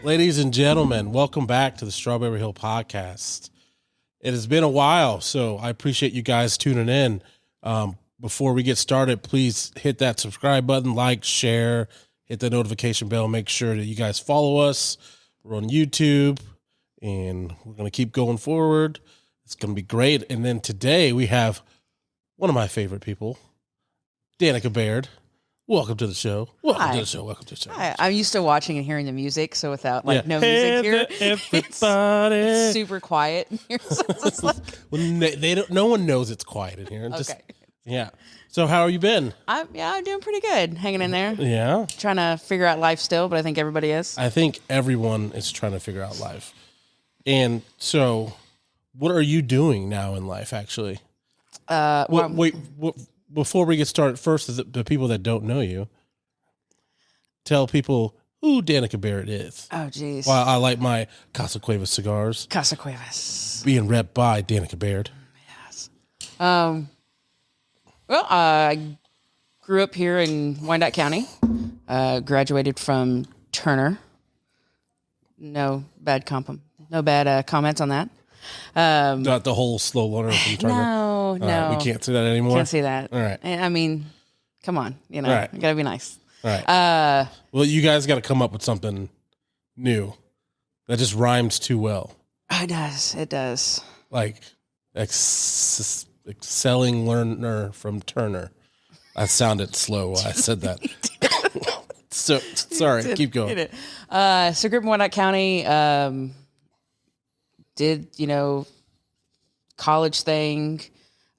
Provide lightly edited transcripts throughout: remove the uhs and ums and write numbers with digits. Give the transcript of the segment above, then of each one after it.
Ladies and gentlemen, welcome back to the Strawberry Hill Podcast. It has been a while, so I appreciate you guys tuning in. Before we get started, please hit that subscribe button, like, share, hit the notification bell. Make sure that you guys follow us. We're on YouTube, and we're going to keep going forward. It's going to be great. And then today we have one of my favorite people, Danica Baird. Welcome to the show. Welcome to the show. Welcome to the show. Hi. I'm used to watching and hearing the music, so without no music here, everybody, it's super quiet in here. So it's like, well, they don't. No one knows it's quiet in here. okay. Yeah. So how have you been? I'm doing pretty good, hanging in there. Yeah. Trying to figure out life still, but I think everybody is. I think everyone is trying to figure out life. And so, what are you doing now in life? Actually, wait. Before we get started, first, the people that don't know you, tell people who Danica Baird is. Oh, geez. Well, I like my Casa Cuevas cigars. Casa Cuevas. Being repped by Danica Baird. Yes. Well, I grew up here in Wyandotte County. Graduated from Turner. No bad comments on that. Not the whole slow learner from Turner. No. Right, we can't say that anymore. Can't say that. All right. I mean, come on, you right. gotta be nice. All right. Well, you guys got to come up with something new that just rhymes too well. It does. Like excelling learner from Turner. I sounded slow while I said that. So sorry. Keep going. So grew up in Wyandotte County. Did college thing.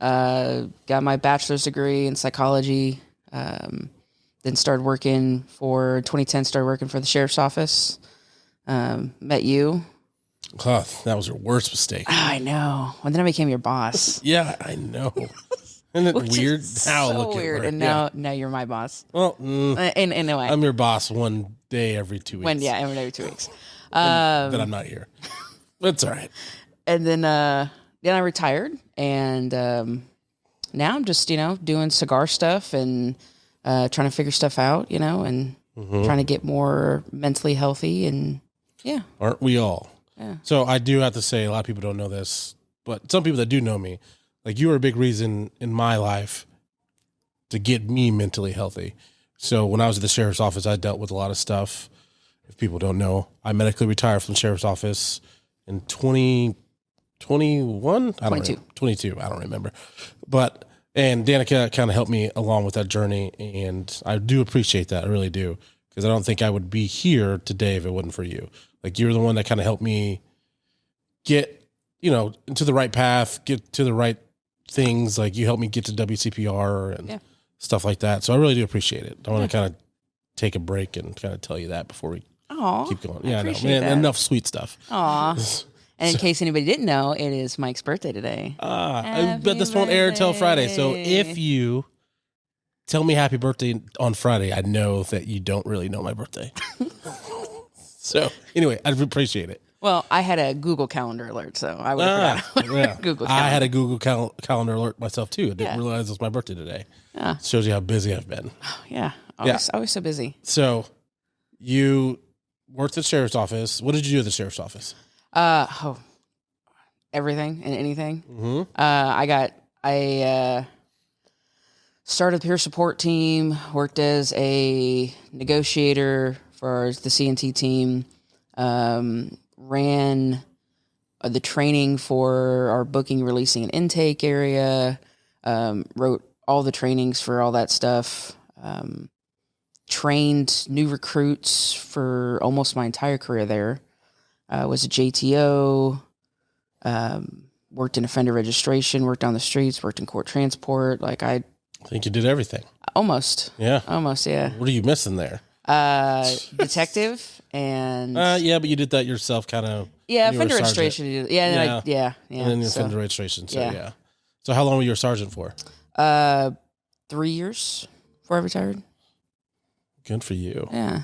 Got my bachelor's degree in psychology. Then started working for 2010. Started working for the sheriff's office. Met you. Oh, that was your worst mistake. Oh, I know. Well, then I became your boss. Yeah, I know. Isn't it weird? So weird. And now you're my boss. Well, in a way, I'm your boss one day every 2 weeks. Every 2 weeks. Then I'm not here. That's all right. And then I retired, and now I'm just doing cigar stuff and trying to figure stuff out, and trying to get more mentally healthy, and aren't we all? Yeah. So I do have to say, a lot of people don't know this, but some people that do know me, like, you were a big reason in my life to get me mentally healthy. So when I was at the sheriff's office, I dealt with a lot of stuff. If people don't know, I medically retired from the sheriff's office in 2021. 22. I don't remember. And Danica kind of helped me along with that journey, and I do appreciate that. I really do, because I don't think I would be here today if it wasn't for you. Like, you're the one that kind of helped me get, into the right path, get to the right things. Like, you helped me get to WCPR and stuff like that. So I really do appreciate it. I want to kind of take a break and kind of tell you that before we keep going. Yeah, I know. Man, enough sweet stuff. Aw. And in case anybody didn't know, it is Mike's birthday today. I bet this won't air until Friday. So if you tell me happy birthday on Friday, I know that you don't really know my birthday. So anyway, I appreciate it. Well, I had a Google Calendar alert, so I would have forgot. Google Calendar. I had a Google Calendar alert myself too. I didn't realize it was my birthday today. Yeah. Shows you how busy I've been. Yeah. Always so busy. So you worked at the sheriff's office. What did you do at the sheriff's office? Everything and anything. Mm-hmm. I started the peer support team, worked as a negotiator for the CNT team, ran the training for our booking, releasing, and intake area, wrote all the trainings for all that stuff, trained new recruits for almost my entire career there. Was a JTO, worked in offender registration, worked on the streets, worked in court transport. I think you did everything. Almost. Yeah. Almost, yeah. What are you missing there? Detective and... but you did that yourself, kind of. Yeah, offender registration. Yeah. And then offender registration, so yeah. So how long were you a sergeant for? 3 years before I retired. Good for you. Yeah.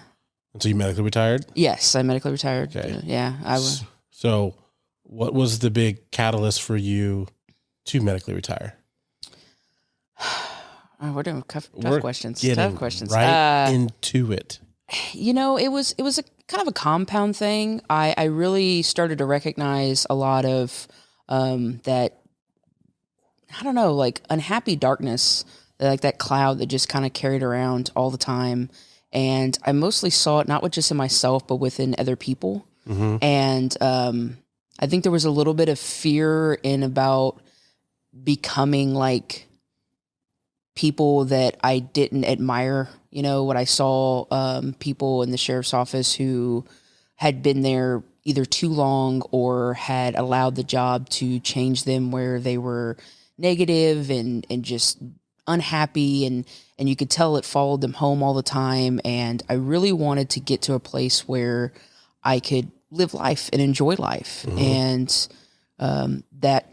And so you medically retired? Yes, I medically retired. Okay. Yeah, I was. So what was the big catalyst for you to medically retire? We're doing tough questions. Tough questions. Right into it. it was a kind of a compound thing. I really started to recognize a lot of that, I don't know, like unhappy darkness, like that cloud that just kind of carried around all the time. And I mostly saw it not just in myself, but within other people. And I think there was a little bit of fear in about becoming like people that I didn't admire. What I saw, people in the sheriff's office who had been there either too long or had allowed the job to change them, where they were negative and just unhappy, and you could tell it followed them home all the time. And I really wanted to get to a place where I could live life and enjoy life. And that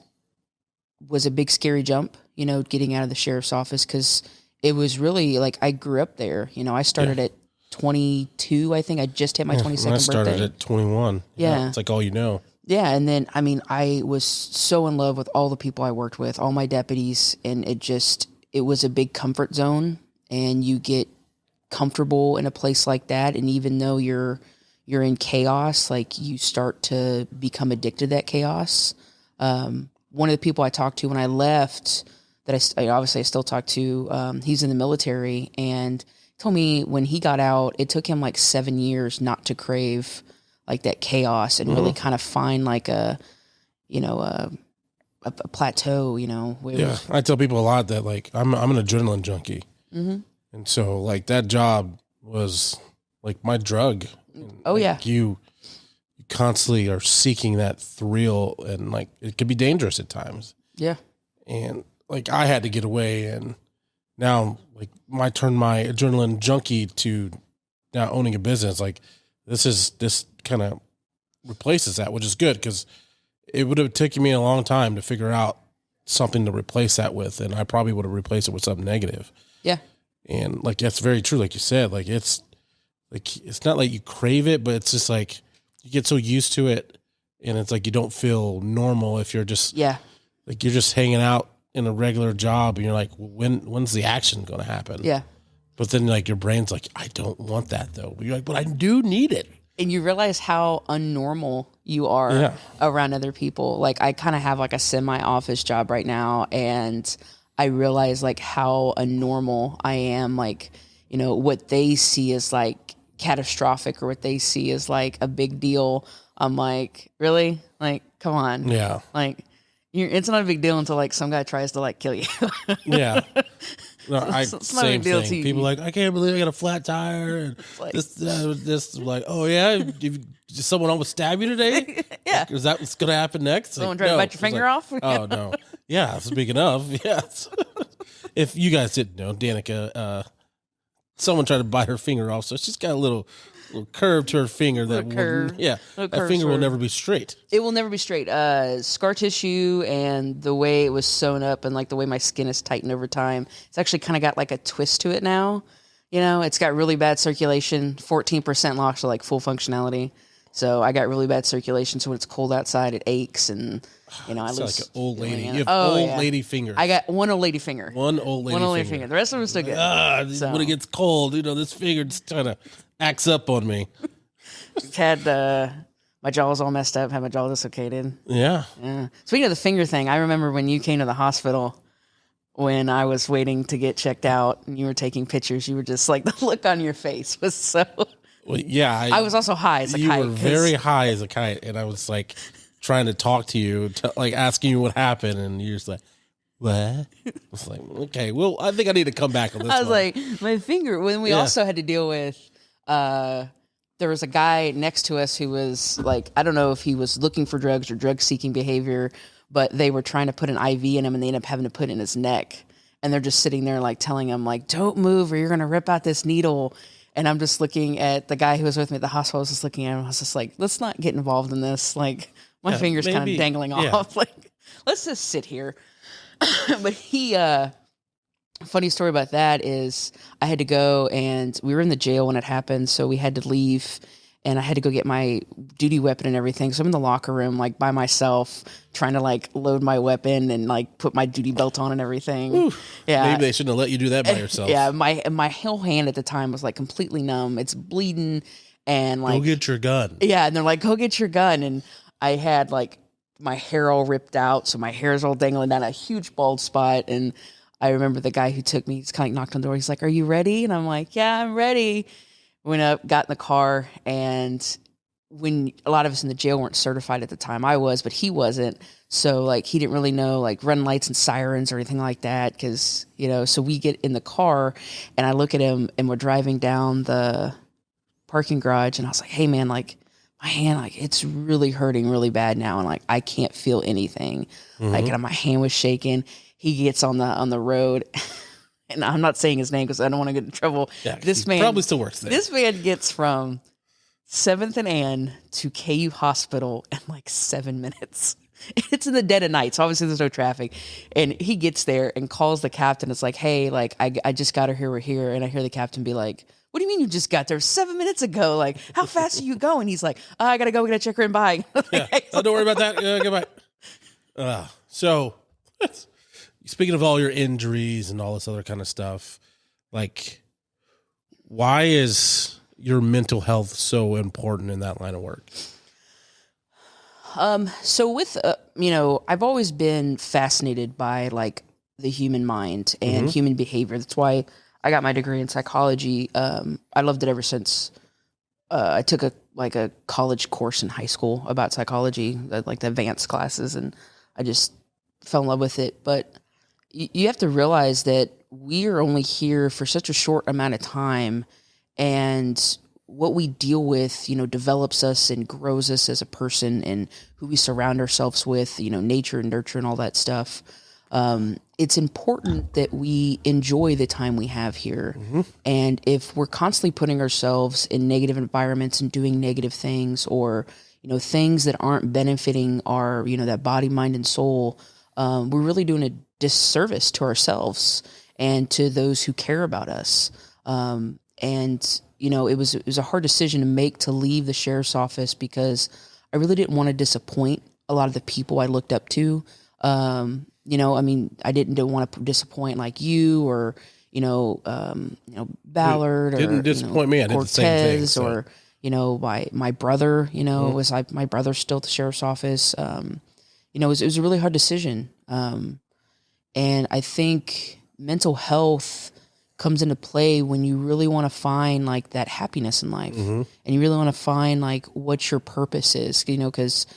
was a big scary jump, getting out of the sheriff's office, because it was really like I grew up there. I started at 22, I think. I just hit my 22nd birthday. I started at 21. Yeah. It's like all you know. Yeah, and then, I was so in love with all the people I worked with, all my deputies, and it was a big comfort zone, and you get comfortable in a place like that, and even though you're in chaos, like, you start to become addicted to that chaos. One of the people I talked to when I left, that I still talk to, he's in the military, and told me when he got out, it took him like 7 years not to crave like that chaos and really kind of find like a plateau, where I tell people a lot that like I'm an adrenaline junkie. And so like that job was like my drug. And, you constantly are seeking that thrill, and like it could be dangerous at times. Yeah. And like I had to get away, and now like my adrenaline junkie to now owning a business. Like this kind of replaces that, which is good, because it would have taken me a long time to figure out something to replace that with, and I probably would have replaced it with something negative. Yeah. And like that's very true, like you said. Like it's not like you crave it, but it's just like you get so used to it, and it's like you don't feel normal if you're just like you're just hanging out in a regular job, and you're like, when's the action going to happen? Yeah. But then like your brain's like, I don't want that though. But you're like, but I do need it. And you realize how unnormal you are around other people. Like I kind of have like a semi-office job right now, and I realize like how unnormal I am. Like, what they see as like catastrophic, or what they see as like a big deal. I'm like, really? Like, come on. Yeah. Like, it's not a big deal until like some guy tries to like kill you. Yeah. No, it's not a big deal to you. People are like, I can't believe I got a flat tire. And like, this like, oh yeah, did someone almost stab you today? Yeah. Is that what's going to happen next? Someone trying to bite your finger off? Oh no. Yeah. Speaking of, yes. If you guys didn't know, Danica, someone tried to bite her finger off, so she's got a little curve to her finger that finger will never be straight. It will never be straight. Scar tissue and the way it was sewn up, and like the way my skin is tightened over time, it's actually kind of got like a twist to it now. It's got really bad circulation, 14% lost to like full functionality. So I got really bad circulation. So when it's cold outside, it aches, and I lose. Like an old lady. You have old lady fingers. I got one old lady finger. One old lady finger. The rest of them are still good. When it gets cold, this finger just kind of acts up on me. Had my jaw was all messed up. Had my jaw dislocated. Yeah. Speaking of the finger thing, I remember when you came to the hospital when I was waiting to get checked out, and you were taking pictures. You were just like, the look on your face was so. Well, yeah, I was also high as a kite. You were very high as a kite, and I was like trying to talk to you, like asking you what happened, and you're just like, what? I was like, okay, well, I think I need to come back on this I was like, my finger. When we also had to deal with, there was a guy next to us who was like, I don't know if he was looking for drugs or drug-seeking behavior, but they were trying to put an IV in him, and they ended up having to put it in his neck. And they're just sitting there like telling him, like, don't move or you're going to rip out this needle. And I'm just looking at the guy who was with me at the hospital. I was just looking at him. I was just like, let's not get involved in this. Like, my finger's kind of dangling off. Like, let's just sit here. But funny story about that is I had to go, and we were in the jail when it happened. So we had to leave. and I had to go get my duty weapon and everything. So I'm in the locker room, like by myself, trying to like load my weapon and like put my duty belt on and everything. Ooh, yeah. Maybe they shouldn't have let you do that by yourself. Yeah. My whole hand at the time was like completely numb. It's bleeding and like, go get your gun. Yeah. And they're like, go get your gun. And I had like my hair all ripped out. So my hair is all dangling down, a huge bald spot. And I remember the guy who took me, he's kind of knocked on the door. He's like, are you ready? And I'm like, yeah, I'm ready. Went up, got in the car. And when a lot of us in the jail weren't certified at the time, I was, but he wasn't. So like, he didn't really know like run lights and sirens or anything like that. Cause so we get in the car and I look at him and we're driving down the parking garage and I was like, hey man, like my hand, like it's really hurting really bad now. And like, I can't feel anything. Like, and my hand was shaking. He gets on the road, and I'm not saying his name because I don't want to get in trouble. Yeah, this man probably still works there. This man gets from 7th and Ann to KU Hospital in like 7 minutes. It's in the dead of night, so obviously there's no traffic. And he gets there and calls the captain. It's like, hey, like I just got her here. We're here. And I hear the captain be like, what do you mean you just got there 7 minutes ago? Like, how fast are you going? He's like, I got to go. We got to check her in bag. Yeah. Oh, don't worry about that. Goodbye. So speaking of all your injuries and all this other kind of stuff, like, why is your mental health so important in that line of work? So with, I've always been fascinated by like the human mind and human behavior. That's why I got my degree in psychology. I loved it ever since I took a college course in high school about psychology, like the advanced classes, and I just fell in love with it. But you have to realize that we are only here for such a short amount of time, and what we deal with, develops us and grows us as a person, and who we surround ourselves with, nature and nurture and all that stuff. It's important that we enjoy the time we have here. And if we're constantly putting ourselves in negative environments and doing negative things, or, things that aren't benefiting our, that body, mind, and soul, we're really doing a disservice to ourselves and to those who care about us. It was a hard decision to make, to leave the sheriff's office, because I really didn't want to disappoint a lot of the people I looked up to. I didn't want to disappoint like you or, Ballard or didn't disappoint me. I did the same thing. Cortez, or, my brother, was like my brother's still at the sheriff's office. It was a really hard decision. And I think mental health comes into play when you really want to find like that happiness in life, and you really want to find like what your purpose is, because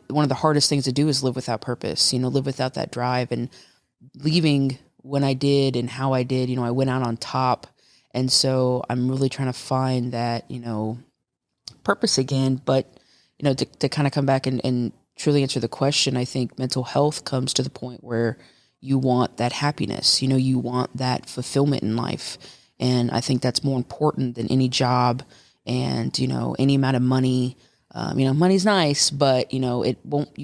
one of the hardest things to do is live without purpose, live without that drive. And leaving when I did and how I did, I went out on top. And so I'm really trying to find that, purpose again. But, to kind of come back and truly answer the question, I think mental health comes to the point where you want that happiness, you want that fulfillment in life. And I think that's more important than any job and, any amount of money. Money's nice, but you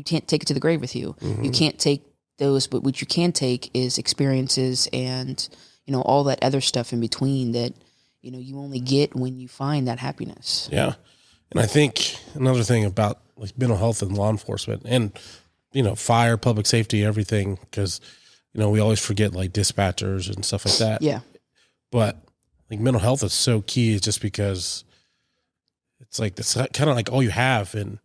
can't take it to the grave with you. You can't take those, but what you can take is experiences and, all that other stuff in between that, you only get when you find that happiness. Yeah. And I think another thing about like mental health and law enforcement and, fire, public safety, everything, because, we always forget like dispatchers and stuff like that. Yeah. But like mental health is so key, just because it's like, it's kind of like all you have. And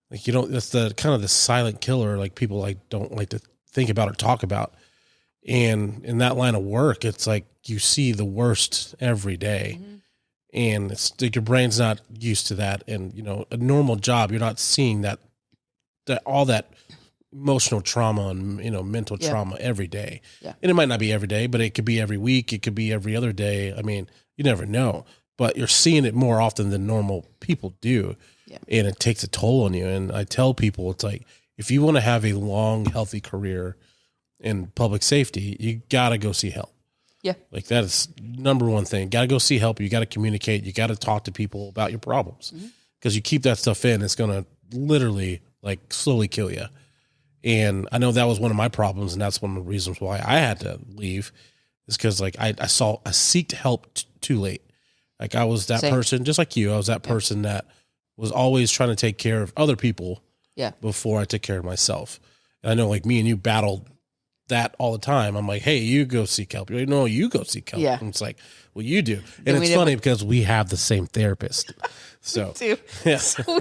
like, that's the kind of the silent killer, like people like don't like to think about or talk about. And in that line of work, it's like you see the worst every day. And it's like your brain's not used to that. And, a normal job, you're not seeing that all that emotional trauma and, mental trauma every day. Yeah. And it might not be every day, but it could be every week. It could be every other day. I mean, you never know, but you're seeing it more often than normal people do. Yeah. And it takes a toll on you. And I tell people, it's like, if you want to have a long, healthy career in public safety, you got to go see help. Yeah. Like that is number one thing. Got to go see help. You got to communicate. You got to talk to people about your problems, because you keep that stuff in, it's going to literally like slowly kill you. And I know that was one of my problems. And that's one of the reasons why I had to leave, is because like I sought help too late. Like I was that Same. person, just like you. I was that person that was always trying to take care of other people before I took care of myself. And I know like me and you battled that all the time. I'm like, hey, you go seek help. You're like, no, you go seek help. Yeah. And it's like, well, you do. And it's funny because we have the same therapist. So, yeah. So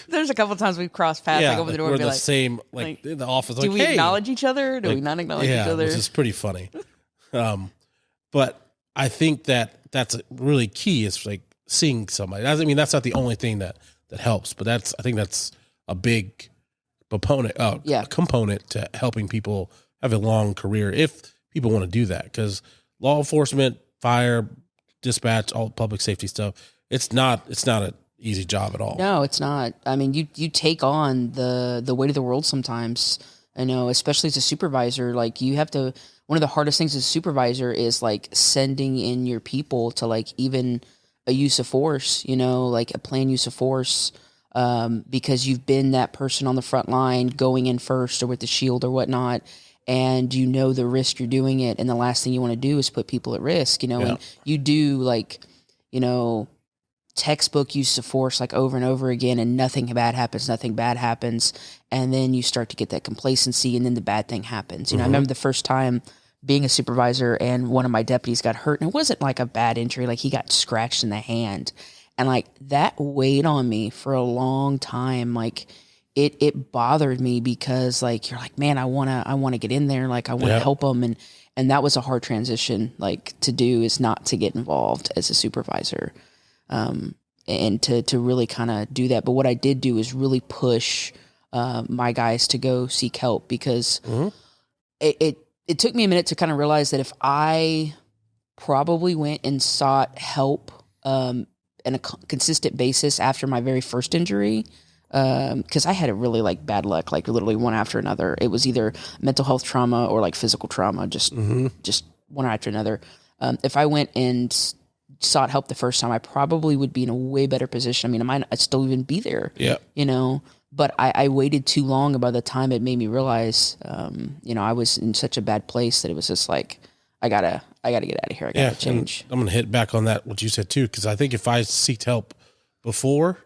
there's a couple of times we've crossed paths, like over the door, we're and be the like, same, like in the office. Do like, we hey, acknowledge each other? Or do we not acknowledge each other? Which is pretty funny. But I think that's really key is like seeing somebody. I mean, that's not the only thing that helps, but I think that's a big component to helping people have a long career if people want to do that. Because law enforcement, fire, dispatch, all public safety stuff, it's not an easy job at all. No, it's not. I mean, you take on the weight of the world sometimes. I know, especially as a supervisor, like you have to. One of the hardest things as a supervisor is like sending in your people to like even a use of force. Like a planned use of force. Because you've been that person on the front line going in first or with the shield or whatnot, and the risk you're doing it, and the last thing you want to do is put people at risk, and you do like, textbook use of force like over and over again, and nothing bad happens, and then you start to get that complacency, and then the bad thing happens. I remember the first time being a supervisor and one of my deputies got hurt, and it wasn't like a bad injury, like he got scratched in the hand. And like that weighed on me for a long time. Like it bothered me because like, you're like, man, I want to get in there. Like I want to help them. And that was a hard transition, like to do, is not to get involved as a supervisor. And to really kind of do that. But what I did do is really push, my guys to go seek help, because it took me a minute to kind of realize that if I probably went and sought help, on a consistent basis after my very first injury, because I had a really like bad luck, like literally one after another. It was either mental health trauma or like physical trauma, just one after another. If I went and sought help the first time, I probably would be in a way better position. I mean, I might I'd still even be there, but I waited too long, and by the time it made me realize, I was in such a bad place that it was just like, I gotta get out of here. I gotta change. I'm gonna hit back on that, what you said too, because I think if I sought help before,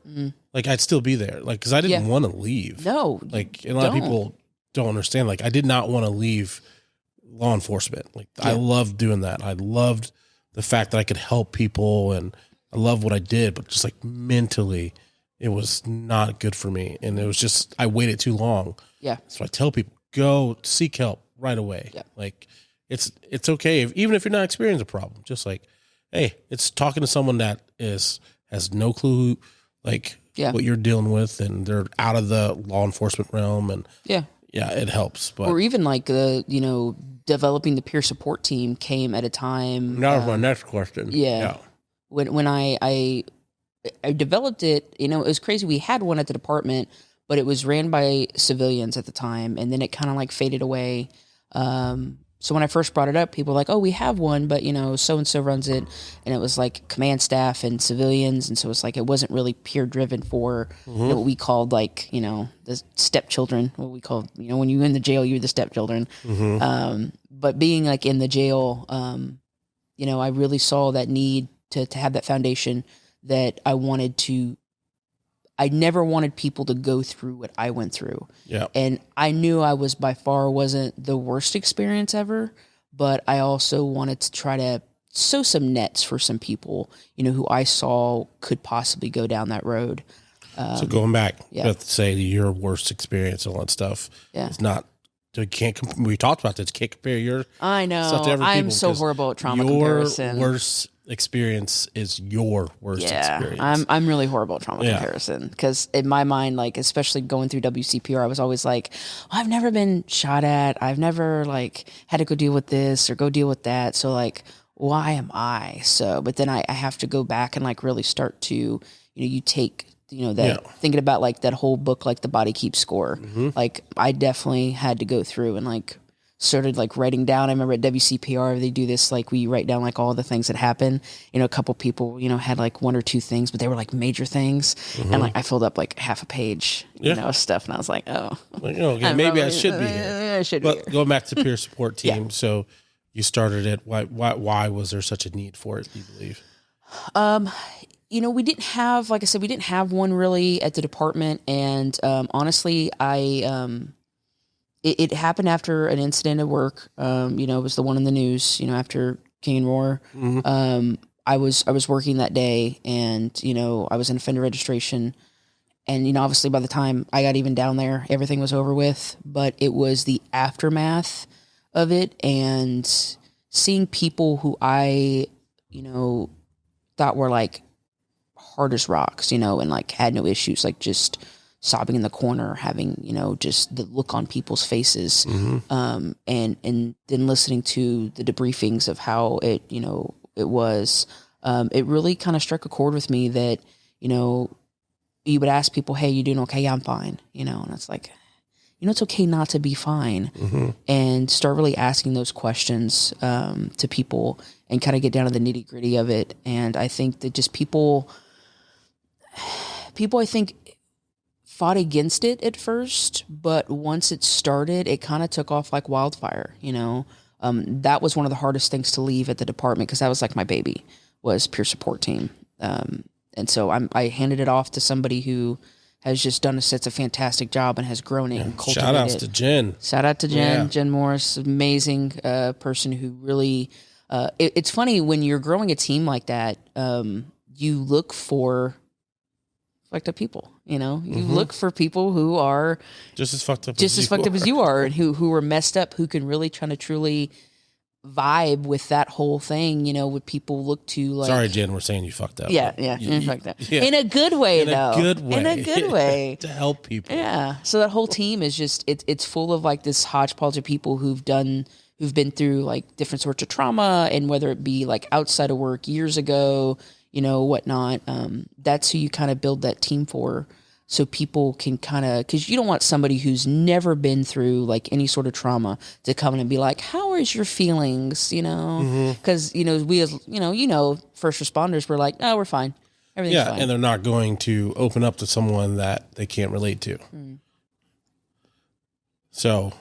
like I'd still be there, like because I didn't want to leave. No, like a lot of people don't understand. Like I did not want to leave law enforcement. Like I loved doing that. I loved the fact that I could help people, and I love what I did. But just like mentally, it was not good for me, and it was just I waited too long. Yeah. So I tell people, go seek help right away. Yeah. Like. It's okay even if you're not experiencing a problem. Just like, hey, it's talking to someone that has no clue like what you're dealing with, and they're out of the law enforcement realm, and it helps. But or even like developing the peer support team came at a time. That was my next question. Yeah. When I developed it, it was crazy. We had one at the department, but it was ran by civilians at the time, and then it kind of like faded away. So when I first brought it up, people were like, oh, we have one, but, so-and-so runs it. And it was like command staff and civilians. And so it's like, it wasn't really peer driven for what we called like, the stepchildren, what we call, when you're in the jail, you're the stepchildren. But being like in the jail, I really saw that need to have that foundation that I never wanted people to go through what I went through. Yeah. And I knew I was by far wasn't the worst experience ever, but I also wanted to try to sow some nets for some people, who I saw could possibly go down that road. So going back, let's say your worst experience and all that stuff. Yeah. It's not, we talked about this, you can't compare your I know. Stuff to I'm so horrible at trauma comparison. Your worst experience is your worst experience. I'm really horrible at trauma comparison, because in my mind, like especially going through WCPR, I was always like, I've never been shot at, I've never like had to go deal with this or go deal with that, so like why am I so? But then I have to go back and like really start to you take thinking about like that whole book, like The Body Keeps Score. Like I definitely had to go through and like started like writing down. I remember at WCPR, they do this, like we write down like all the things that happen. A couple people, had like one or two things, but they were like major things. And like I filled up like half a page, stuff. And I was like, oh, maybe I should be here. I should be here. Going back to peer support team. So you started it. Why was there such a need for it, do you believe? We didn't have, like I said, we didn't have one really at the department. And honestly, it happened after an incident at work. It was the one in the news, after King and Roar. Mm-hmm. I was working that day, and, I was in offender registration. And, obviously by the time I got even down there, everything was over with. But it was the aftermath of it, and seeing people who I, thought were like hard as rocks, and like had no issues, like just sobbing in the corner, having, just the look on people's faces. Mm-hmm. And then listening to the debriefings of how it, it was, it really kind of struck a chord with me that, you would ask people, hey, you doing okay? Yeah, I'm fine. And it's like, it's okay not to be fine. Mm-hmm. And start really asking those questions, to people and kind of get down to the nitty gritty of it. And I think that just people, I think, fought against it at first, but once it started, it kind of took off like wildfire. That was one of the hardest things to leave at the department, because that was like my baby, was peer support team. And so I handed it off to somebody who has just done such a fantastic job and has grown it and cultivated Shout outs it. to Jen. Shout out to Jen. Yeah. Jen Morris, amazing person who really. It's funny when you're growing a team like that. You look for fucked up people. You look for people who are Just as fucked up as you are, and who are messed up, who can really try to truly vibe with that whole thing. What people look to, like. Sorry, Jen, we're saying you fucked up. Yeah, you fucked up. Yeah. In a good way, though. In a good way. To help people. Yeah. So that whole team is just it's full of like this hodgepodge of people who've been through like different sorts of trauma, and whether it be like outside of work years ago, whatnot. That's who you kind of build that team for. So people can kind of, because you don't want somebody who's never been through like any sort of trauma to come in and be like, how is your feelings? Because, we as, first responders, we're like, no, we're fine. Everything's fine. And they're not going to open up to someone that they can't relate to. So,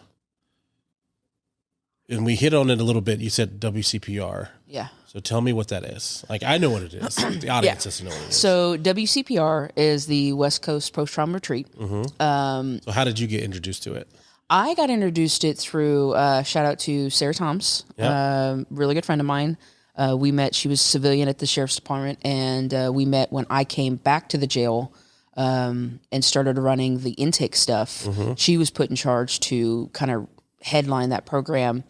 and we hit on it a little bit. You said WCPR. Yeah. So tell me what that is. Like, I know what it is. The audience doesn't know what it is. So WCPR is the West Coast Post-Trauma Retreat. Mm-hmm. So how did you get introduced to it? I got introduced it through, shout out to Sarah Toms, really good friend of mine. We met, she was civilian at the Sheriff's Department, and we met when I came back to the jail and started running the intake stuff. Mm-hmm. She was put in charge to kind of headline that program.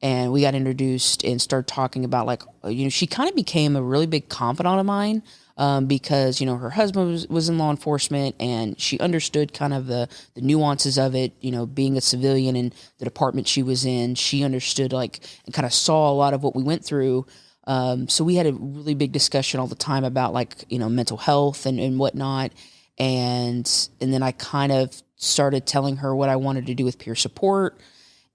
And we got introduced and started talking about, like, she kind of became a really big confidant of mine, because, her husband was in law enforcement, and she understood kind of the nuances of it, being a civilian in the department she was in. She understood, like, and kind of saw a lot of what we went through. So we had a really big discussion all the time about, like, mental health and whatnot. And then I kind of started telling her what I wanted to do with peer support.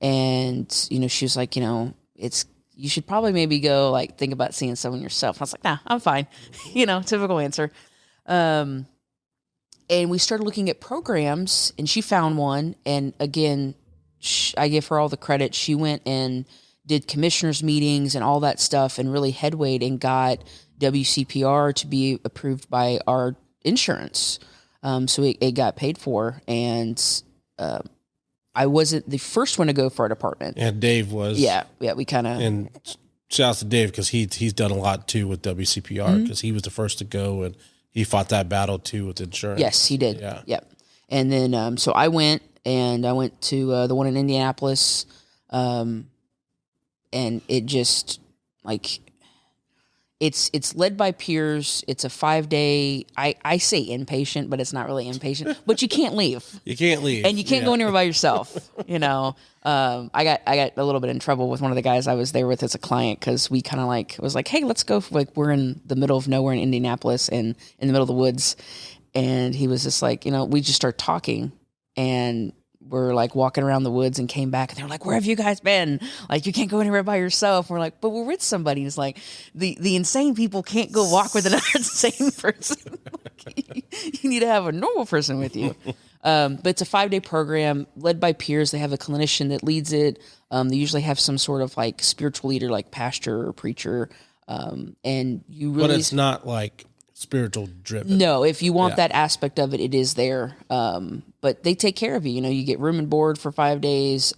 And, she was like, you should probably maybe go, like, think about seeing someone yourself. I was like, nah, I'm fine. Typical answer. And we started looking at programs, and she found one. And again, I give her all the credit. She went and did commissioners meetings and all that stuff, and really headwayed and got WCPR to be approved by our insurance. So it got paid for. And, I wasn't the first one to go for our department. Yeah, Dave was. Yeah, we kind of. And shout out to Dave, because he's done a lot too with WCPR, because he was the first to go, and he fought that battle too with insurance. Yes, he did. Yeah. Yep. And then so I went to the one in Indianapolis, and it just, like, it's led by peers. It's a 5-day. I say inpatient, but it's not really inpatient. But you can't leave. You can't leave, and you can't go anywhere by yourself. I got a little bit in trouble with one of the guys I was there with as a client, because we kind of was like, hey, let's go. Like, we're in the middle of nowhere in Indianapolis, and in the middle of the woods, and he was just like, we just started talking, and we're like walking around the woods, and came back, and they're like, where have you guys been? Like, you can't go anywhere by yourself. And we're like, but we're with somebody. And it's like, the insane people can't go walk with another insane person. You need to have a normal person with you. But it's a 5-day program led by peers. They have a clinician that leads it. They usually have some sort of like spiritual leader, like pastor or preacher, And you really, but it's not like spiritual driven. no, if you want that aspect of it, it is there. But they take care of you. You know, you get room and board for 5 days.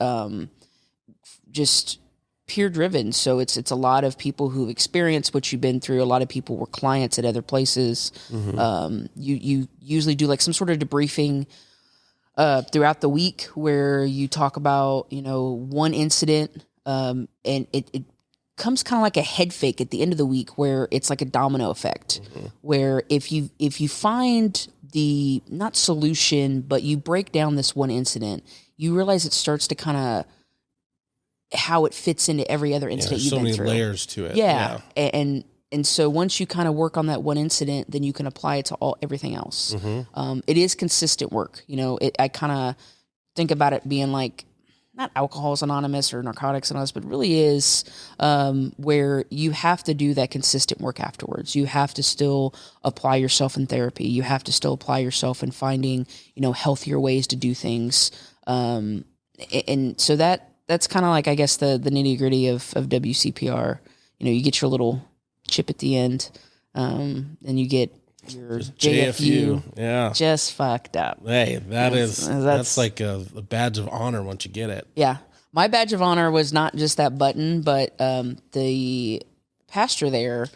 Just peer driven. So it's a lot of people who've experienced what you've been through. A lot of people were clients at other places. You usually do like some sort of debriefing throughout the week where you talk about, you know, one incident, and it comes kind of like a head fake at the end of the week where it's like a domino effect, where if you find the, not solution, but you break down this one incident, you realize it starts to kind of how it fits into every other incident you've been through. So many layers to it. Yeah. And so once you kind of work on that one incident, then you can apply it to everything else. It is consistent work. You know, I kind of think about it being like, not Alcoholics Anonymous or Narcotics Anonymous, but really is where you have to do that consistent work afterwards. You have to still apply yourself in therapy. You have to still apply yourself in finding, you know, healthier ways to do things. And so that's kind of like, I guess, the nitty gritty of WCPR. You know, you get your little chip at the end, and you get your JFU. Yeah, just fucked up. Hey, that's like a badge of honor once you get it. Yeah, my badge of honor was not just that button, but the pastor there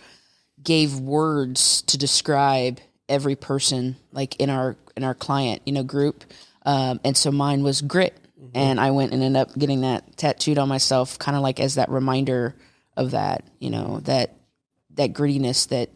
gave words to describe every person, like in our client, you know, group, and so mine was grit. And I went and ended up getting that tattooed on myself, kind of like as that reminder of that, you know, that grittiness, that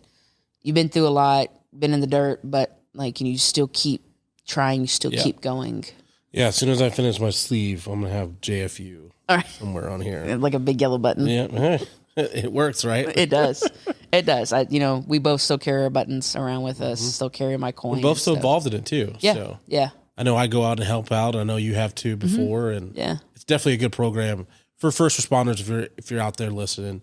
you've been through a lot, been in the dirt, but like, you still keep trying, you still keep going. Yeah, as soon as I finish my sleeve, I'm going to have JFU somewhere on here. Like a big yellow button. Yeah, it works, right? It does. It does. You know, we both still carry our buttons around with us, still carry my coins. We're both still involved in it too. Yeah, so. yeah. I know I go out and help out. I know you have too before, and it's definitely a good program for first responders. If you're out there listening,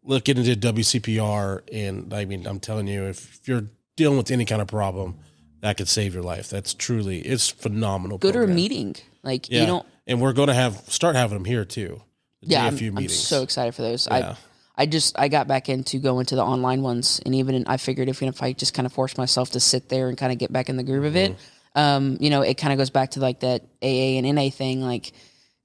look into WCPR, and I mean, I'm telling you, if you're dealing with any kind of problem, that could save your life. It's phenomenal. Good program. or meeting, like you don't. And we're going to start having them here too. JFU meetings. I'm so excited for those. Yeah. I got back into going to the online ones, and I figured if I just kind of force myself to sit there and kind of get back in the groove of it. You know, it kind of goes back to like that AA and NA thing, like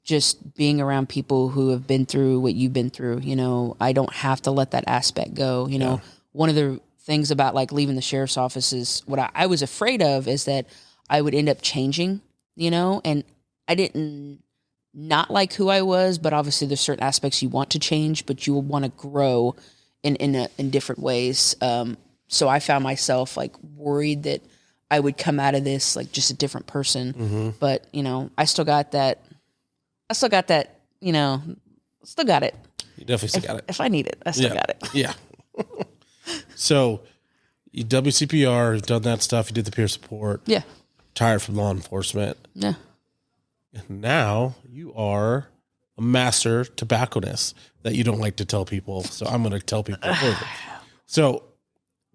just being around people who have been through what you've been through. You know, I don't have to let that aspect go. You know, one of the things about like leaving the sheriff's office is what I was afraid of is that I would end up changing, you know, and I didn't not like who I was, but obviously there's certain aspects you want to change, but you will want to grow in different ways. So I found myself like worried that I would come out of this like just a different person, but you know, I still got that, you know, still got it. You definitely still got it. If I need it, I still got it. Yeah. So you WCPR, you've done that stuff. You did the peer support. Yeah. Retired from law enforcement. Yeah. And now you are a master tobacconist that you don't like to tell people. So I'm going to tell people. So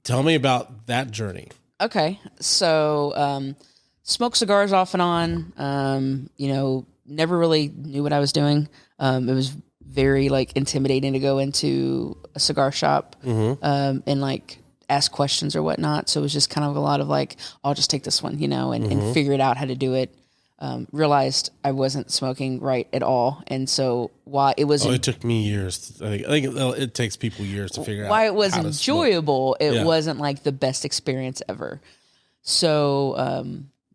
tell me about that journey. Okay. So, smoked cigars off and on, you know, never really knew what I was doing. It was very like intimidating to go into a cigar shop, and like ask questions or whatnot. So it was just kind of a lot of like, I'll just take this one, you know, and figure it out how to do it. Realized I wasn't smoking right at all. And so while it was, it took me years. I think it takes people years to figure out why it was enjoyable. It wasn't like the best experience ever. So,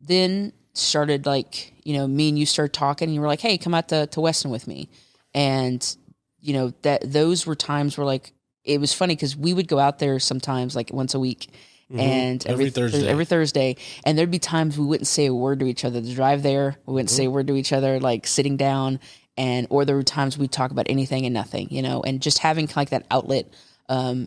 then started like, you know, me and you started talking and you were like, hey, come out to Weston with me. And, you know, those were times where like, it was funny because we would go out there sometimes like once a week. And every Thursday, and there'd be times we wouldn't say a word to each other. The drive there, we wouldn't say a word to each other, like sitting down, or there were times we'd talk about anything and nothing, you know, and just having kind of like that outlet,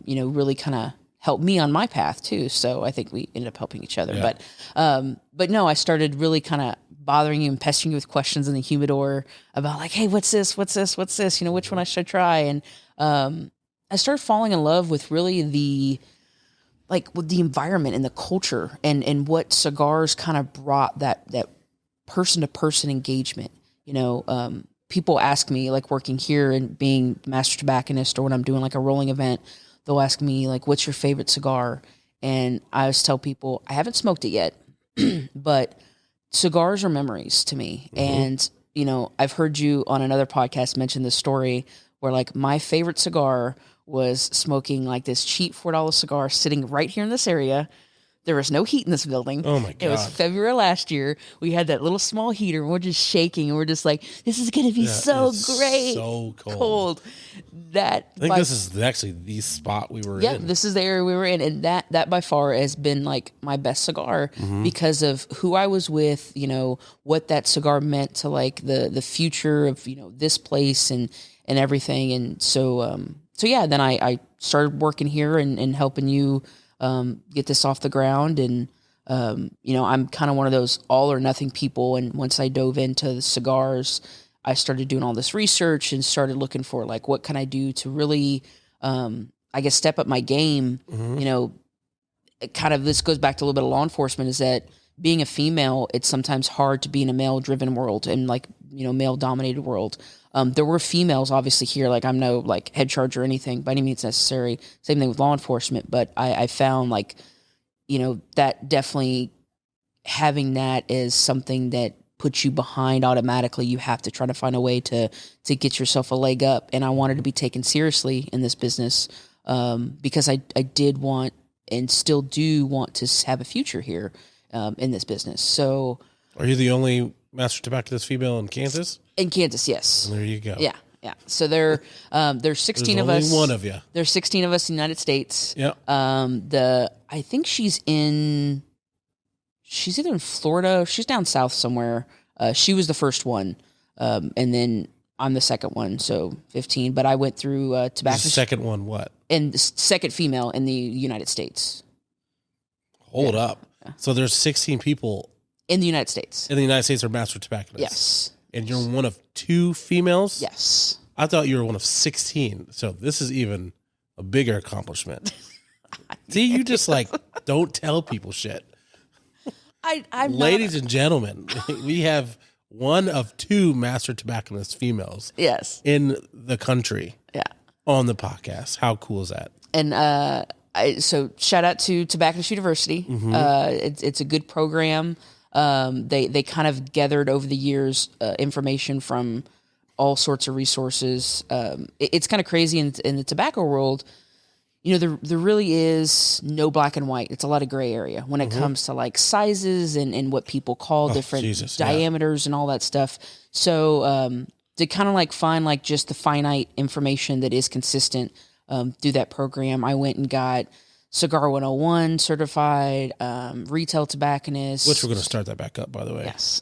you know, really kind of helped me on my path too. So I think we ended up helping each other. Yeah. But no, I started really kind of bothering you and pestering you with questions in the humidor about like, hey, what's this? You know, which one I should try? And I started falling in love with really with the environment and the culture and what cigars kind of brought that person to person engagement. You know, people ask me, like working here and being master tobacconist, or when I'm doing like a rolling event, they'll ask me like, what's your favorite cigar? And I always tell people, I haven't smoked it yet, but cigars are memories to me. And, you know, I've heard you on another podcast mention this story where like my favorite cigar was smoking like this cheap $4 cigar sitting right here in this area. There was no heat in this building. Oh my God. It was February last year. We had that little small heater and we're just shaking and we're just like, this is going to be so great. So cold. I think this is actually the spot we were in. Yeah, this is the area we were in. And that by far has been like my best cigar because of who I was with, you know, what that cigar meant to like the future of, you know, this place and everything. And so yeah, then I started working here and helping you get this off the ground. And, you know, I'm kind of one of those all or nothing people. And once I dove into the cigars, I started doing all this research and started looking for like, what can I do to really, I guess, step up my game. You know, kind of, this goes back to a little bit of law enforcement, is that being a female, it's sometimes hard to be in a male driven world and like, you know, male dominated world. There were females obviously here, like I'm no like head charge or anything by any means necessary. Same thing with law enforcement. But I found like, you know, that definitely having that is something that puts you behind automatically. You have to try to find a way to get yourself a leg up. And I wanted to be taken seriously in this business because I did want and still do want to have a future here in this business. So are you the only master tobacconist female in Kansas? In Kansas, yes. There you go. Yeah. So there's 16 of us. There's only one of you. There's 16 of us in the United States. Yeah. I think she's either in Florida. She's down south somewhere. She was the first one, and then I'm the second one. So 15. But I went through tobacco. The second one, what? And the second female in the United States. Hold up. Yeah. So there's 16 people in the United States. In the United States are master tobacconists. Yes. And you're one of 2 females? Yes. I thought you were one of 16. So this is even a bigger accomplishment. See, you just like don't tell people shit. Ladies and gentlemen, we have one of 2 master tobacconist females. Yes. In the country. Yeah. On the podcast. How cool is that? And so shout out to Tobacconist University. It's a good program. They kind of gathered over the years information from all sorts of resources. It's kind of crazy in the tobacco world. You know, there really is no black and white. It's a lot of gray area when it comes to like sizes and what people call different diameters and all that stuff. So to kind of like find like just the finite information that is consistent through that program, I went and got Cigar 101 certified, retail tobacconist. Which we're going to start that back up, by the way. Yes.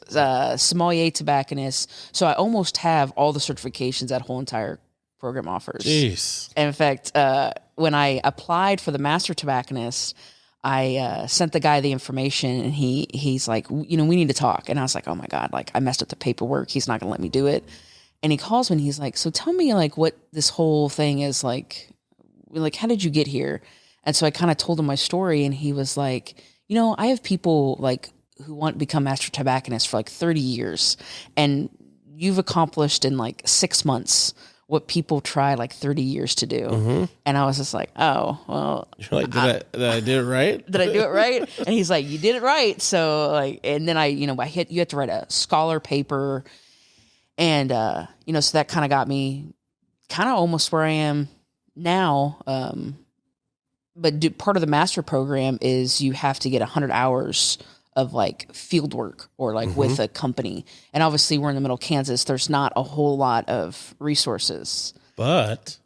Sommelier tobacconist. So I almost have all the certifications that whole entire program offers. Jeez. And in fact, when I applied for the master tobacconist, I sent the guy the information and he's like, you know, we need to talk. And I was like, oh my God, like I messed up the paperwork. He's not going to let me do it. And he calls me and he's like, so tell me like what this whole thing is like, how did you get here? And so I kind of told him my story and he was like, you know, I have people like who want to become master tobacconists for like 30 years and you've accomplished in like 6 months what people try like 30 years to do. And I was just like, oh, well. You're like, did I do it right? Did I do it right? And he's like, you did it right. So like, and then you had to write a scholar paper and, you know, so that kind of got me kind of almost where I am now. But part of the master program is you have to get 100 hours of like field work or like with a company. And obviously we're in the middle of Kansas. There's not a whole lot of resources. But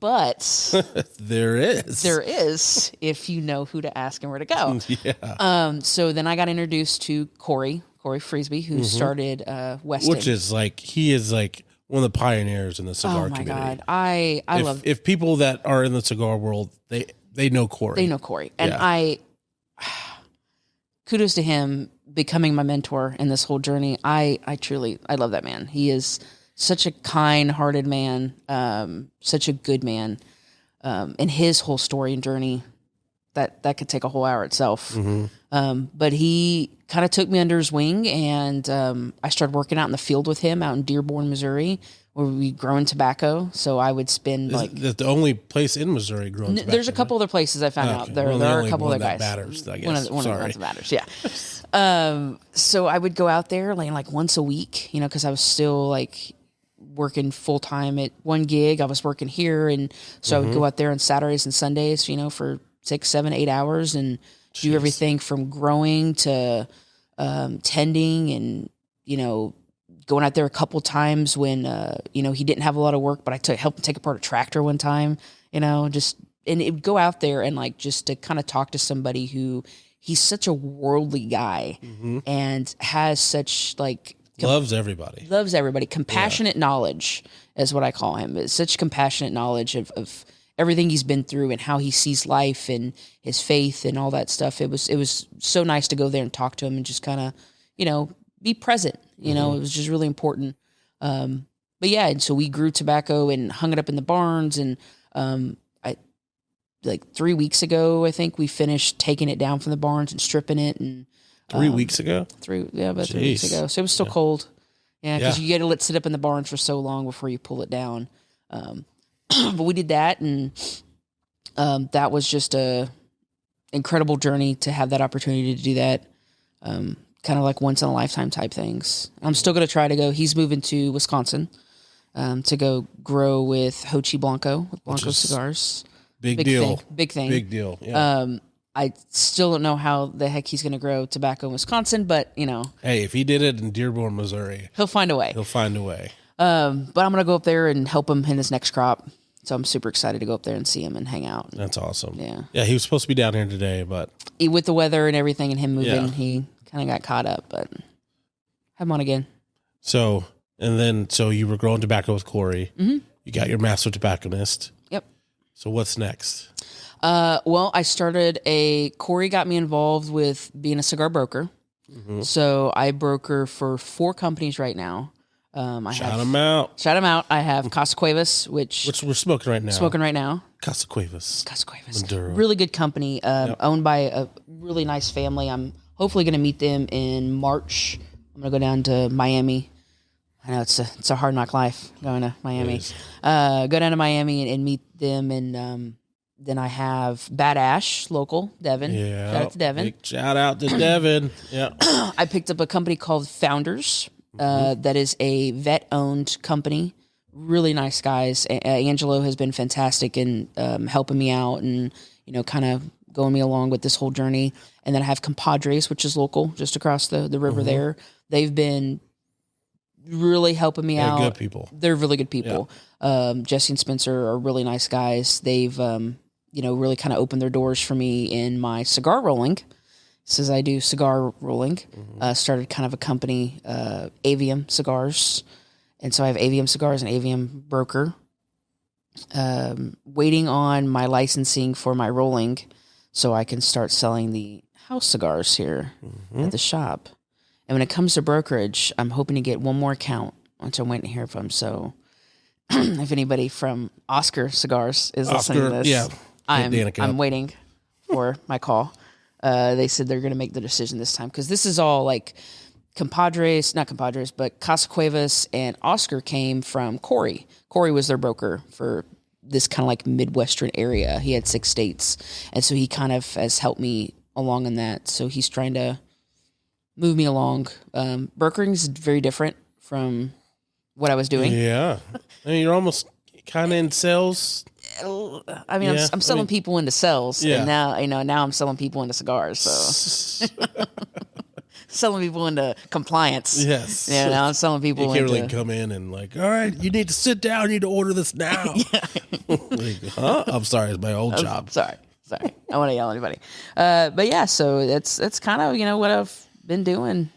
there is if you know who to ask and where to go. Yeah. So then I got introduced to Corey Frisbee, who started Weston. Which is like, he is like one of the pioneers in the cigar community. Oh my God. I love if people that are in the cigar world, they know Corey. They know Corey. And kudos to him becoming my mentor in this whole journey. I love that man. He is such a kind-hearted man, such a good man. And his whole story and journey, that could take a whole hour itself. But he kind of took me under his wing and I started working out in the field with him out in Dearborn, Missouri, where we growing tobacco. So I would spend Is the only place in Missouri growing tobacco? There's a couple other places I found out. There are a couple other guys. Matters, I guess. One of the ones that matters. Yeah. So I would go out there like once a week, because I was still like working full time at one gig. I was working here, and so I would go out there on Saturdays and Sundays, for 6, 7, 8 hours and do everything from growing to tending, and going out there a couple times when he didn't have a lot of work, but I helped him take apart a tractor one time, and it would go out there and like just to kind of talk to somebody who he's such a worldly guy and has such like loves everybody. Compassionate knowledge is what I call him. It's such compassionate knowledge of everything he's been through and how he sees life and his faith and all that stuff. It was so nice to go there and talk to him and just kind of, be present. It was just really important. But yeah, and so we grew tobacco and hung it up in the barns. And like 3 weeks ago, I think we finished taking it down from the barns and stripping it. And 3 weeks ago? About 3 weeks ago. So it was still cold. Yeah, because you got to let it sit up in the barns for so long before you pull it down. But we did that, and that was just a incredible journey to have that opportunity to do that. Kind of like once in a lifetime type things. I'm still going to try to go. He's moving to Wisconsin to go grow with Hochi Blanco, with Blanco cigars. Big deal. Big thing. Big deal. Yeah. I still don't know how the heck he's going to grow tobacco in Wisconsin, but Hey, if he did it in Dearborn, Missouri, he'll find a way. But I'm going to go up there and help him in his next crop. So I'm super excited to go up there and see him and hang out. That's awesome. Yeah. Yeah, he was supposed to be down here today, but with the weather and everything and him moving, he kind of got caught up, but have him on again. So you were growing tobacco with Corey. Mm-hmm. You got your master tobacconist. Yep. So what's next? Well, Corey got me involved with being a cigar broker. Mm-hmm. So I broker for 4 companies right now. Shout them out. I have Casa Cuevas, which we're smoking right now. Casa Cuevas. Maduro. Really good company, owned by a really nice family. I'm hopefully going to meet them in March. I'm going to go down to Miami. I know it's a hard knock life going to Miami. Go down to Miami and meet them, and then I have Bad Ash, local, Devin. Yeah. Shout out to Devin. Big shout out to Devin. Yeah. I picked up a company called Founders. That is a vet-owned company. Really nice guys. Angelo has been fantastic in helping me out and, kind of going me along with this whole journey. And then I have Compadres, which is local, just across the river there. They've been really helping me out. Good people. They're really good people. Yeah. Jesse and Spencer are really nice guys. They've, really kind of opened their doors for me in my cigar rolling. Says I do cigar rolling. Started kind of a company, Avium Cigars. And so I have Avium Cigars and Avium Broker. Waiting on my licensing for my rolling so I can start selling the house cigars here at the shop. And when it comes to brokerage, I'm hoping to get one more account, which I'm waiting to hear from. So if anybody from Oscar Cigars is listening to this, I'm waiting for my call. They said they're going to make the decision this time because this is all like not Compadres, but Casa Cuevas and Oscar came from Corey. Corey was their broker for this kind of like Midwestern area. He had 6 states. And so he kind of has helped me along in that. So he's trying to move me along. Brokering is very different from what I was doing. Yeah. I mean, you're almost kind of in sales. I mean, I'm selling people into cells, and now I'm selling people into cigars. So selling people into compliance. Yes. Yeah. Now I'm selling people. You can't really come in and like, all right, you need to sit down. You need to order this now. Like, huh? I'm sorry, it's my old job. Sorry. I don't want to yell at anybody. But yeah, so it's kind of what I've been doing.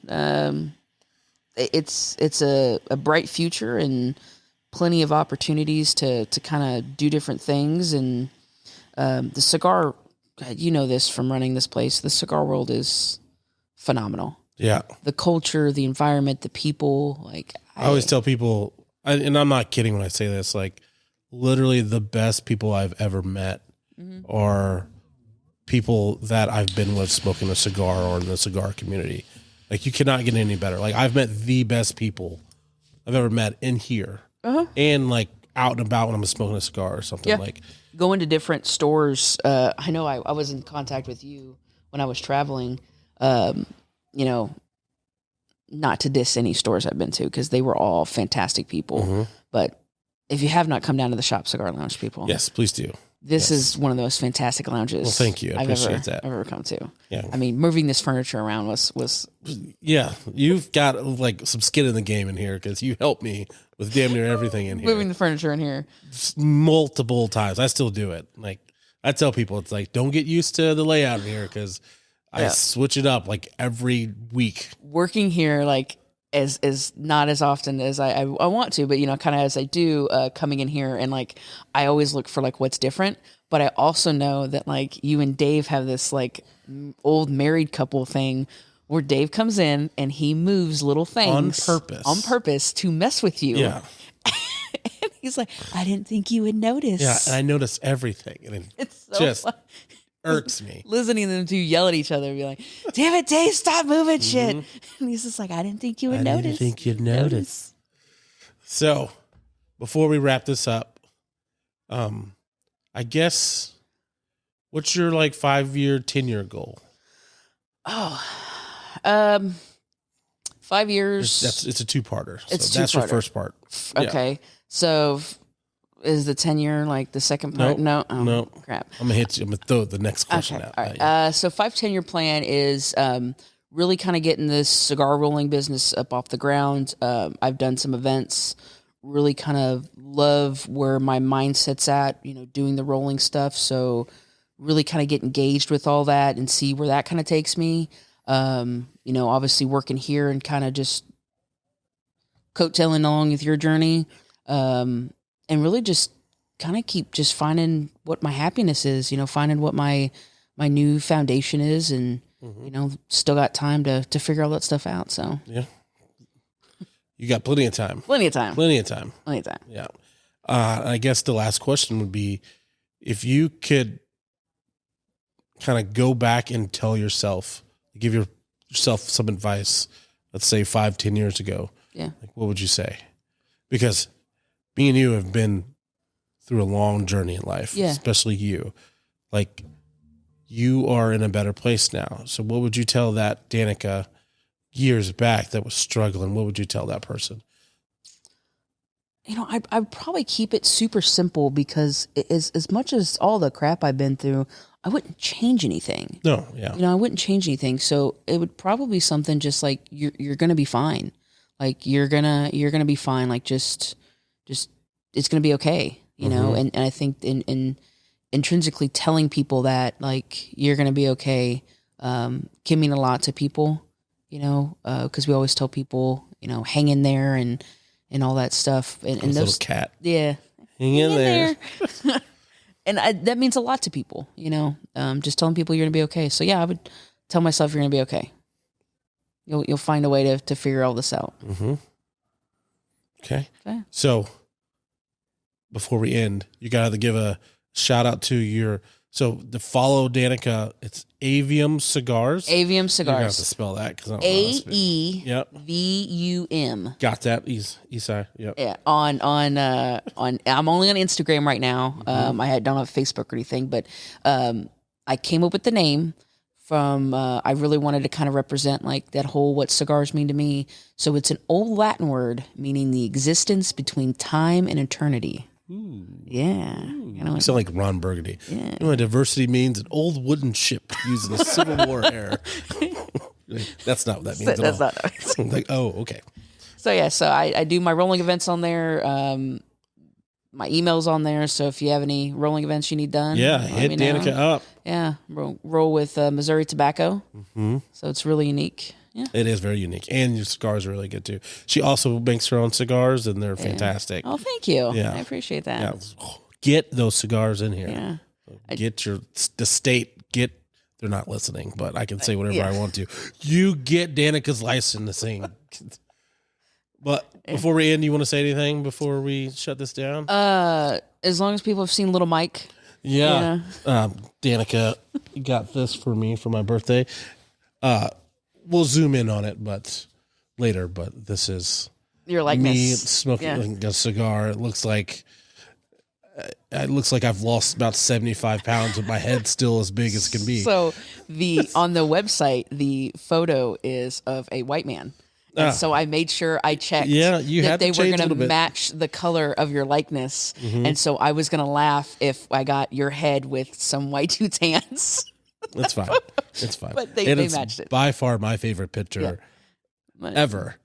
It's a bright future and plenty of opportunities to kind of do different things. And the cigar, this from running this place, the cigar world is phenomenal. Yeah. The culture, the environment, the people. I always tell people, and I'm not kidding when I say this, like literally the best people I've ever met are people that I've been with smoking a cigar or in the cigar community. Like you cannot get any better. Like I've met the best people I've ever met in here. and like out and about when I'm smoking a cigar or something like. Going to different stores. I know I was in contact with you when I was traveling. You know, not to diss any stores I've been to because they were all fantastic people. But if you have not come down to the Shop Cigar Lounge, people, yes, please do. This is one of the most fantastic lounges. Well, thank you. I appreciate that. I've ever come to. Yeah. I mean, moving this furniture around was. Yeah, you've got like some skin in the game in here because you helped me with damn near everything in here. Moving the furniture in here multiple times. I still do it. Like I tell people, it's like don't get used to the layout in here because I switch it up like every week. Working here, like. Is not as often as I want to, but you know, kind of as I do, coming in here and like I always look for like what's different. But I also know that like you and Dave have this like old married couple thing where Dave comes in and he moves little things on purpose to mess with you. Yeah, and he's like, I didn't think you would notice. Yeah, and I notice everything, and it's so just fun. Irks me. Listening to them two yell at each other and be like, damn it, Dave, stop moving shit. And he's just like, I didn't think you would notice. I didn't think you'd notice. So, before we wrap this up, I guess, what's your like 5-year, 10-year goal? 5 years. It's a two-parter. So it's that's your first part. Okay. Yeah. So... Is the 10-year like the second part? Nope. No. No. Crap. I'm gonna hit you. I'm gonna throw the next question out. All right. So 5-10-year plan is really kind of getting this cigar rolling business up off the ground. I've done some events. Really kind of love where my mindset's at. You know, doing the rolling stuff. So really kind of get engaged with all that and see where that kind of takes me. You know, obviously working here and kind of just coattailing along with your journey. And really just kind of keep just finding what my happiness is, you know, finding what my new foundation is and, you know, still got time to figure all that stuff out. So, yeah, you got plenty of time. Yeah. I guess the last question would be if you could kind of go back and tell yourself, give yourself some advice, let's say 5-10 years ago. Yeah. Like, what would you say? Because me and you have been through a long journey in life, especially you. Like, you are in a better place now. So what would you tell that Danica years back that was struggling? What would you tell that person? You know, I'd probably keep it super simple because as much as all the crap I've been through, I wouldn't change anything. No, yeah. You know, I wouldn't change anything. So it would probably be something just like you're going to be fine. Like you're going to be fine. Like just it's going to be okay, you know? And I think in intrinsically telling people that like, you're going to be okay, can mean a lot to people, you know? Cause we always tell people, you know, hang in there and all that stuff. And those little cat. Yeah. Hang in there. And that means a lot to people, you know? Just telling people you're going to be okay. So yeah, I would tell myself you're going to be okay. You'll find a way to figure all this out. Okay. So before we end, you got to give a shout out to to follow Danica. It's Avium Cigars. Avium Cigars. You have to spell that because I don't know how to spell it. AEVUM. Got that? Esai. Yep. Yeah. On I'm only on Instagram right now. I don't have Facebook or anything, but I came up with the name from I really wanted to kind of represent like that whole what cigars mean to me. So it's an old Latin word meaning the existence between time and eternity. Yeah. You know, you sound like Ron Burgundy. Yeah. You know what diversity means? An old wooden ship used in the Civil War era. That's not what that means at all. That's not like, oh, okay. So yeah, so I do my rolling events on there. My email's on there. So if you have any rolling events you need done, hit Danica up. Yeah. Roll with Missouri Tobacco. So it's really unique. Yeah. It is very unique. And your cigars are really good too. She also makes her own cigars and they're fantastic. Oh, thank you. Yeah. I appreciate that. Yeah. Get those cigars in here. Yeah. Get they're not listening, but I can say whatever I want to. You get Danica's licensing. But before we end, you want to say anything before we shut this down? As long as people have seen Little Mike. Yeah. Danica, you got this for me for my birthday. We'll zoom in on it, but later. But this is Your likeness. Me smoking a cigar. It looks like I've lost about 75 pounds, but my head's still as big as can be. So on the website, the photo is of a white man. And so I made sure I checked that they were going to match the color of your likeness. Mm-hmm. And so I was going to laugh if I got your head with some white dude's hands. That's fine. It's fine. But they matched it. By far my favorite picture ever.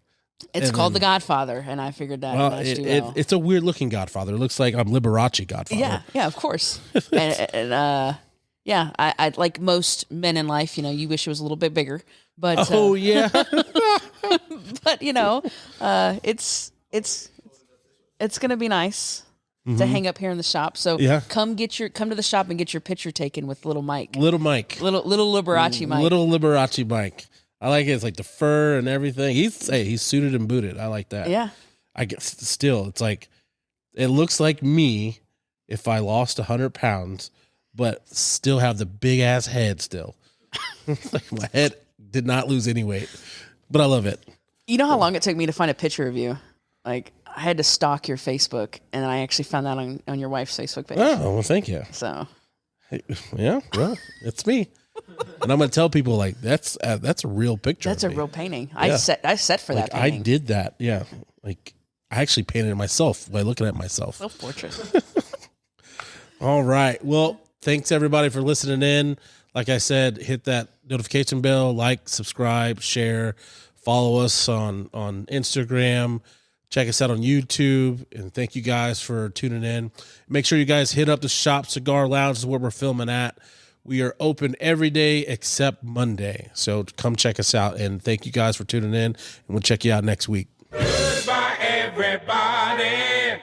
It's called The Godfather, and I figured that matched you well. It's a weird looking Godfather. It looks like I'm Liberace Godfather. Yeah, of course. I like most men in life, you wish it was a little bit bigger. But but it's gonna be nice to hang up here in the shop. So come to the shop and get your picture taken with little Mike. Little Liberace Mike. Little Liberace Mike. I like it. It's like the fur and everything. He's suited and booted. I like that. Yeah. I guess still, it's like, it looks like me if I lost 100 pounds, but still have the big ass head still. Like my head did not lose any weight, but I love it. You know how long it took me to find a picture of you? Like I had to stalk your Facebook, and I actually found that on your wife's Facebook page. Oh, well, thank you. So, yeah, well, it's me. And I'm going to tell people like that's a real picture. That's a real painting. Yeah. I set for that painting. I did that. Yeah. Like I actually painted it myself by looking at myself. Self-portrait. All right. Well, thanks everybody for listening in. Like I said, hit that notification bell, like, subscribe, share, follow us on Instagram, check us out on YouTube, and thank you guys for tuning in. Make sure you guys hit up the Shop Cigar Lounge is where we're filming at. We are open every day except Monday. So come check us out. And thank you guys for tuning in. And we'll check you out next week. Goodbye, everybody.